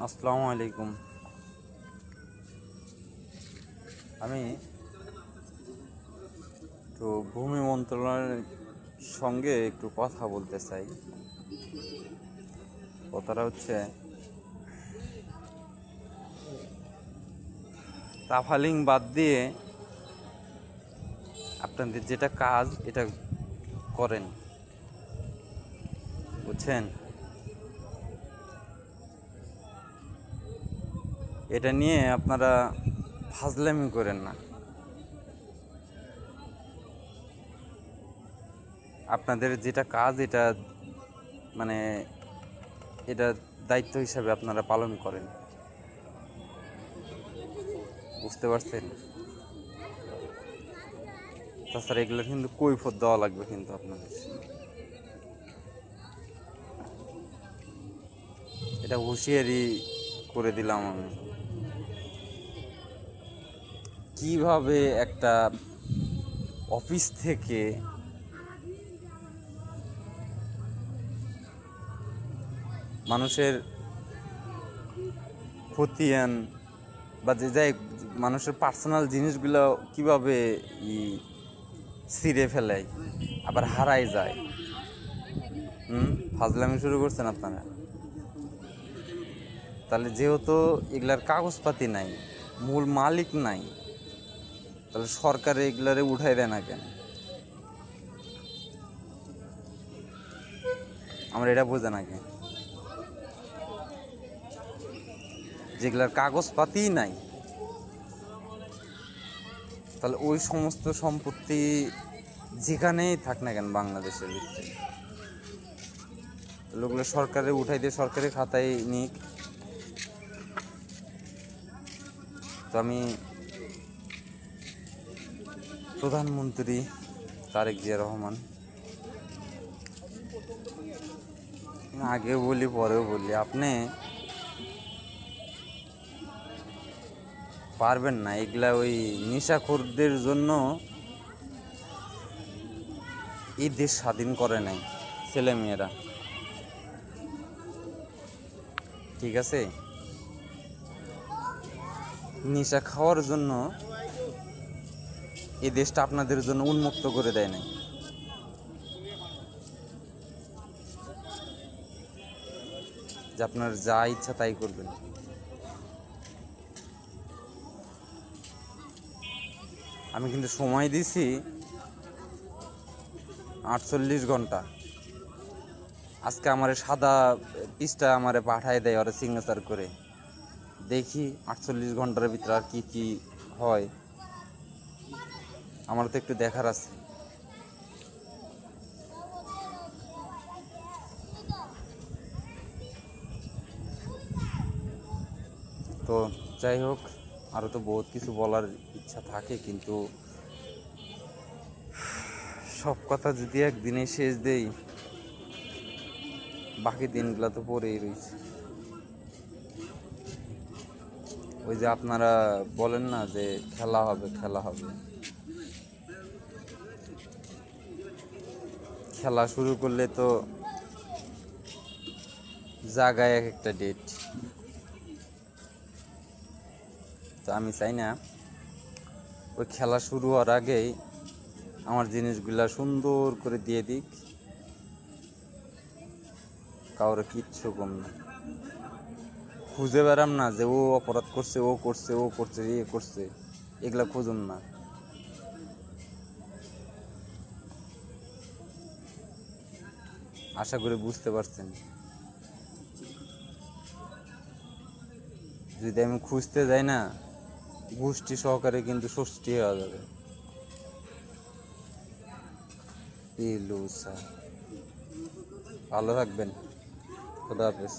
আসসালামু আলাইকুম। আমি একটু ভূমি মন্ত্রণালয়ের সঙ্গে একটু কথা বলতে চাই। কথাটা হচ্ছে, তাফালিং বাদ দিয়ে আপনাদের যেটা কাজ এটা করেন, বুঝছেন? এটা নিয়ে আপনারা ফাজলামি করেন না। আপনাদের যেটা কাজ এটা মানে এটা দায়িত্ব হিসাবে আপনারা পালন করেন, বুঝতে পারছেন? তাছাড়া এগুলো কিন্তু কৈফিয়ত দেওয়া লাগবে কিন্তু আপনাদের। এটা হুঁশিয়ারি করে দিলাম আমি। কিভাবে একটা অফিস থেকে মানুষের খতিয়ান বা যে যাই মানুষের পার্সোনাল জিনিসগুলো কিভাবে ছিঁড়ে ফেলে আবার হারাই যায়। ফাজলামি শুরু করছেন আপনারা। তাহলে যেহেতু এগুলার কাগজপাতি নাই, মূল মালিক নাই, তাহলে সরকার এগুলারে উঠাই দেয় না কেন? আমরা এটা বোঝে না কেন? যেগুলার কাগজপাতিই নাই, তাহলে ওই সমস্ত সম্পত্তি যেখানেই থাক না কেন বাংলাদেশের ভিতরে, ওগুলো সরকারে উঠাই দিয়ে সরকারি খাতায় নিক। তো আমি প্রধানমন্ত্রী তারেক জিয়া রহমান, আগে বলি পরেও বলি, আপনি পারবেন না এগুলা। ওই নেশাখোরদের জন্য এই দেশ স্বাধীন করে নাই ছেলেমেয়েরা, ঠিক আছে? নেশা খাওয়ার জন্য এই দেশটা আপনাদের জন্য উন্মুক্ত করে দেয় নাই। যে আপনার যা ইচ্ছা তাই করবেন। আমি কিন্তু সময় দিছি 48 ঘন্টা। আজকে আমারে সাদা পিসটা আমারে পাঠায় দেয় ওরা সিগনেচার করে। দেখি 48 ঘন্টার ভিতরে আর কি কি হয়, আমার তো একটু দেখার আছে। তো যাই হোক, আরও তো বহুত কিছু বলার ইচ্ছা থাকে, কিন্তু সব কথা যদি একদিনে শেষ দেই, বাকি দিনগুলো তো পড়েই রয়েছে। ওই যে আপনারা বলেন না যে খেলা হবে খেলা হবে, খেলা শুরু করলে তো জায়গায় এক একটা ডেট। তো আমি চাই না ওই খেলা শুরু হওয়ার আগেই আমার জিনিসগুলা সুন্দর করে দিয়ে দিক, কাউরে কিচ্ছু কম না। খুঁজে বেড়াম না যে ও অপরাধ করছে, ও করছে, ও করছে, এ করছে, এগুলা খুঁজুন না। আশা করি বুঝতে পারছেন। যদি আমি খুঁজতে যাই না, গোষ্ঠী সহকারে কিন্তু ষষ্ঠী হয়ে যাবে। ভালো থাকবেন। খোদা হাফেজ।